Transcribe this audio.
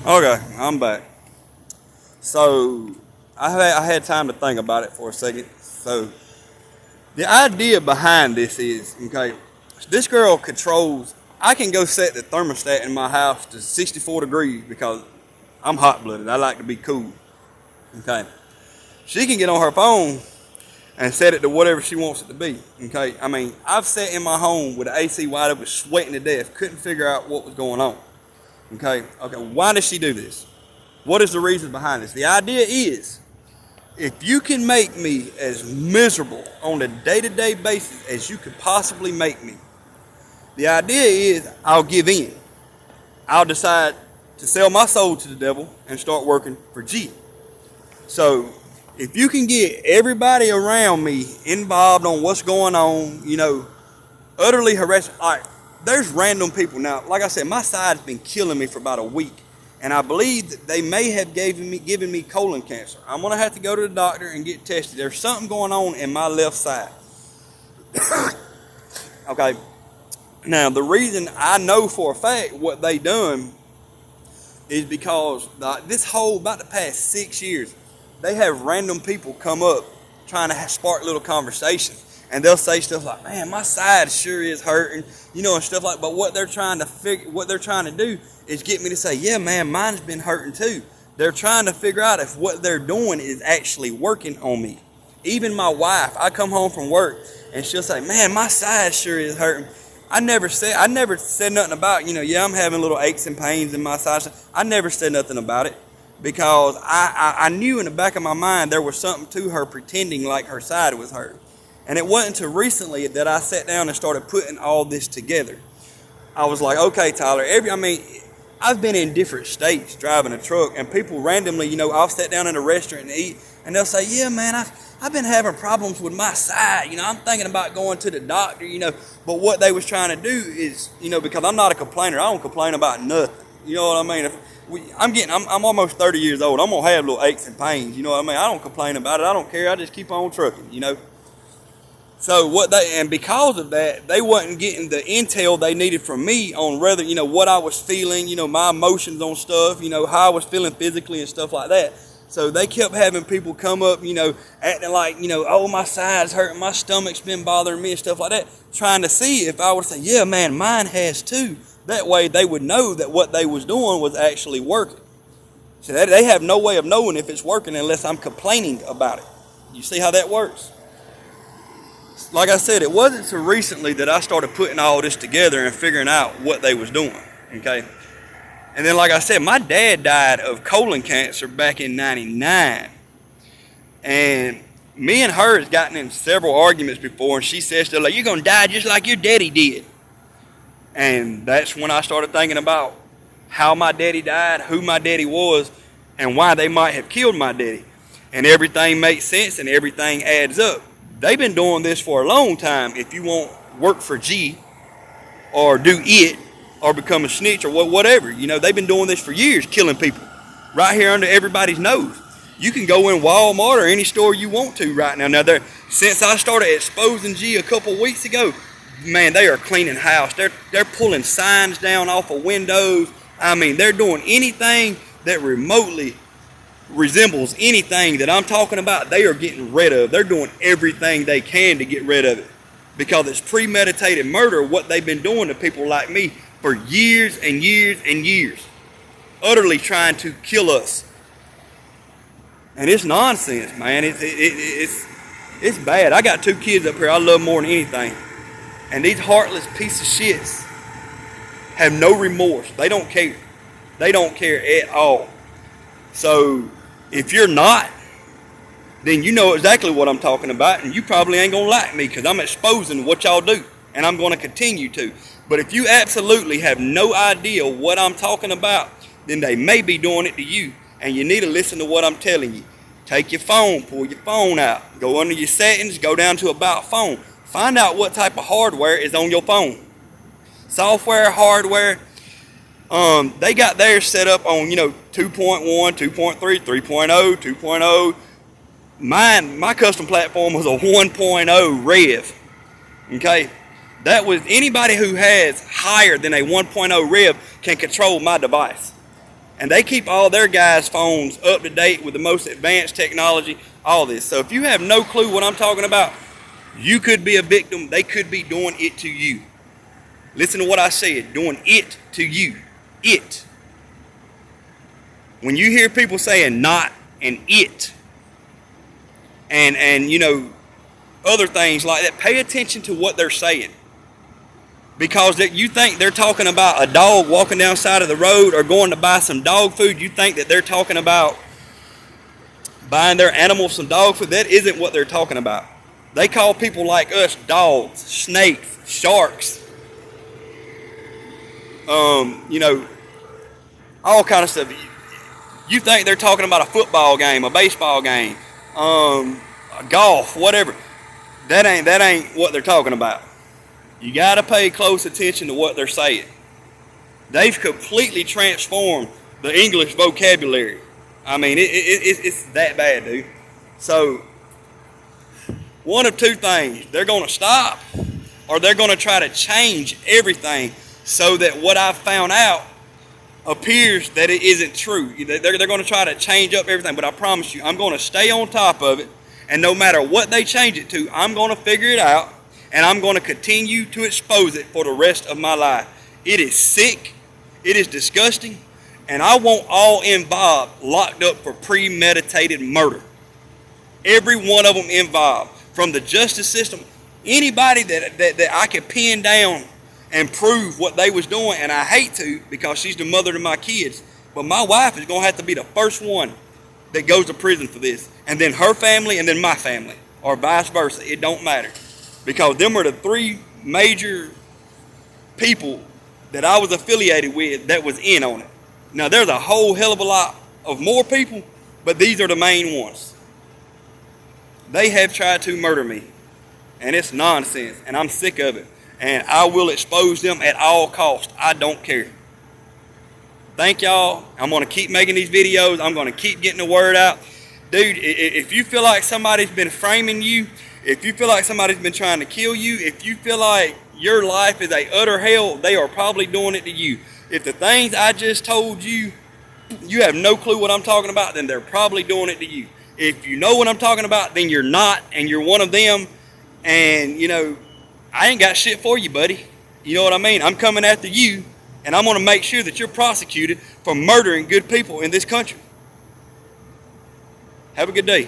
Okay, I'm back. So I had time to think about it for a second. So the idea behind this is okay. This girl controls. I can go set the thermostat in my house to 64 degrees because I'm hot blooded. I like to be cool. Okay. She can get on her phone and set it to whatever she wants it to be. Okay. I mean, I've sat in my home with the AC wide open, sweating to death, couldn't figure out what was going on. Okay. Okay. Why does she do this? What is the reason behind this? The idea is if you can make me as miserable on a day-to-day basis as you could possibly make me, the idea is I'll give in. I'll decide to sell my soul to the devil and start working for G. So if you can get everybody around me involved on what's going on, utterly harassed. All right, there's random people now. Like I said, my side's been killing me for about a week, and I believe that they may have given me colon cancer. I'm gonna have to go to the doctor and get tested. There's something going on in my left side. Okay. Now the reason I know for a fact what they done is because this whole about the past 6 years, they have random people come up trying to spark little conversations. And they'll say stuff like, "Man, my side sure is hurting," and stuff like. But what they're trying to do is get me to say, "Yeah, man, mine's been hurting too." They're trying to figure out if what they're doing is actually working on me. Even my wife, I come home from work and she'll say, "Man, my side sure is hurting." I never said nothing about, yeah, I'm having little aches and pains in my side. I never said nothing about it because I knew in the back of my mind there was something to her pretending like her side was hurt. And it wasn't until recently that I sat down and started putting all this together. I was like, okay, Tyler, I've been in different states driving a truck, and people randomly, I'll sit down in a restaurant and eat, and they'll say, "Yeah, man, I've been having problems with my side. I'm thinking about going to the doctor, But what they was trying to do is, because I'm not a complainer, I don't complain about nothing. You know what I mean? I'm almost 30 years old. I'm gonna have little aches and pains. You know what I mean? I don't complain about it. I don't care. I just keep on trucking. So and because of that, they wasn't getting the intel they needed from me on whether, what I was feeling, my emotions on stuff, how I was feeling physically and stuff like that. So they kept having people come up, acting like, "Oh, my side's hurting, my stomach's been bothering me," and stuff like that, trying to see if I would say, "Yeah, man, mine has too." That way they would know that what they was doing was actually working. So they have no way of knowing if it's working unless I'm complaining about it. You see how that works? Like I said, it wasn't so recently that I started putting all this together and figuring out what they was doing, okay? And then, like I said, my dad died of colon cancer back in '99. And me and her has gotten in several arguments before, and she says to her, like, "You're going to die just like your daddy did." And that's when I started thinking about how my daddy died, who my daddy was, and why they might have killed my daddy. And everything makes sense and everything adds up. They've been doing this for a long time. If you won't work for G or do it or become a snitch or whatever, they've been doing this for years, killing people right here under everybody's nose. You can go in Walmart or any store you want to right now. Now, since I started exposing G a couple weeks ago, man, they are cleaning house. They're pulling signs down off of windows. I mean, they're doing anything that remotely resembles anything that I'm talking about. They are getting rid of. They're doing everything they can to get rid of it because it's premeditated murder, what they've been doing to people like me for years and years and years, utterly trying to kill us. And it's nonsense, man. It's bad. I got 2 kids up here I love more than anything, and these heartless piece of shits have no remorse. They don't care. They don't care at all. So if you're not, then you know exactly what I'm talking about, and you probably ain't going to like me because I'm exposing what y'all do, and I'm going to continue to. But if you absolutely have no idea what I'm talking about, then they may be doing it to you, and you need to listen to what I'm telling you. Take your phone, pull your phone out, go under your settings, go down to About Phone. Find out what type of hardware is on your phone. Software, hardware. They got theirs set up on, 2.1, 2.3, 3.0, 2.0. My custom platform was a 1.0 Rev. Okay? That was anybody who has higher than a 1.0 Rev can control my device. And they keep all their guys' phones up to date with the most advanced technology, all this. So if you have no clue what I'm talking about, you could be a victim. They could be doing it to you. Listen to what I said, doing it to you. It. When you hear people saying not and it, and you know, other things like that, pay attention to what they're saying. Because you think they're talking about a dog walking down the side of the road or going to buy some dog food. You think that they're talking about buying their animals some dog food. That isn't what they're talking about. They call people like us dogs, snakes, sharks, you know, all kind of stuff. You think they're talking about a football game, a baseball game, golf, whatever. That ain't what they're talking about. You got to pay close attention to what they're saying. They've completely transformed the English vocabulary. I mean, it's that bad, dude. So, one of two things. They're going to stop, or they're going to try to change everything so that what I've found out appears that it isn't true. They're going to try to change up everything, but I promise you, I'm going to stay on top of it, and no matter what they change it to, I'm going to figure it out, and I'm going to continue to expose it for the rest of my life. It is sick, it is disgusting, and I want all involved locked up for premeditated murder. Every one of them involved, from the justice system, anybody that I can pin down and prove what they was doing, and I hate to because she's the mother to my kids, but my wife is going to have to be the first one that goes to prison for this, and then her family, and then my family, or vice versa. It don't matter, because them are the three major people that I was affiliated with that was in on it. Now, there's a whole hell of a lot of more people, but these are the main ones. They have tried to murder me, and it's nonsense, and I'm sick of it, and I will expose them at all costs. I don't care. Thank y'all. I'm going to keep making these videos. I'm going to keep getting the word out. Dude, if you feel like somebody's been framing you, if you feel like somebody's been trying to kill you, if you feel like your life is a utter hell, they are probably doing it to you. If the things I just told you, you have no clue what I'm talking about, then they're probably doing it to you. If you know what I'm talking about, then you're not, and you're one of them, and, you know, I ain't got shit for you, buddy. You know what I mean? I'm coming after you, and I'm going to make sure that you're prosecuted for murdering good people in this country. Have a good day.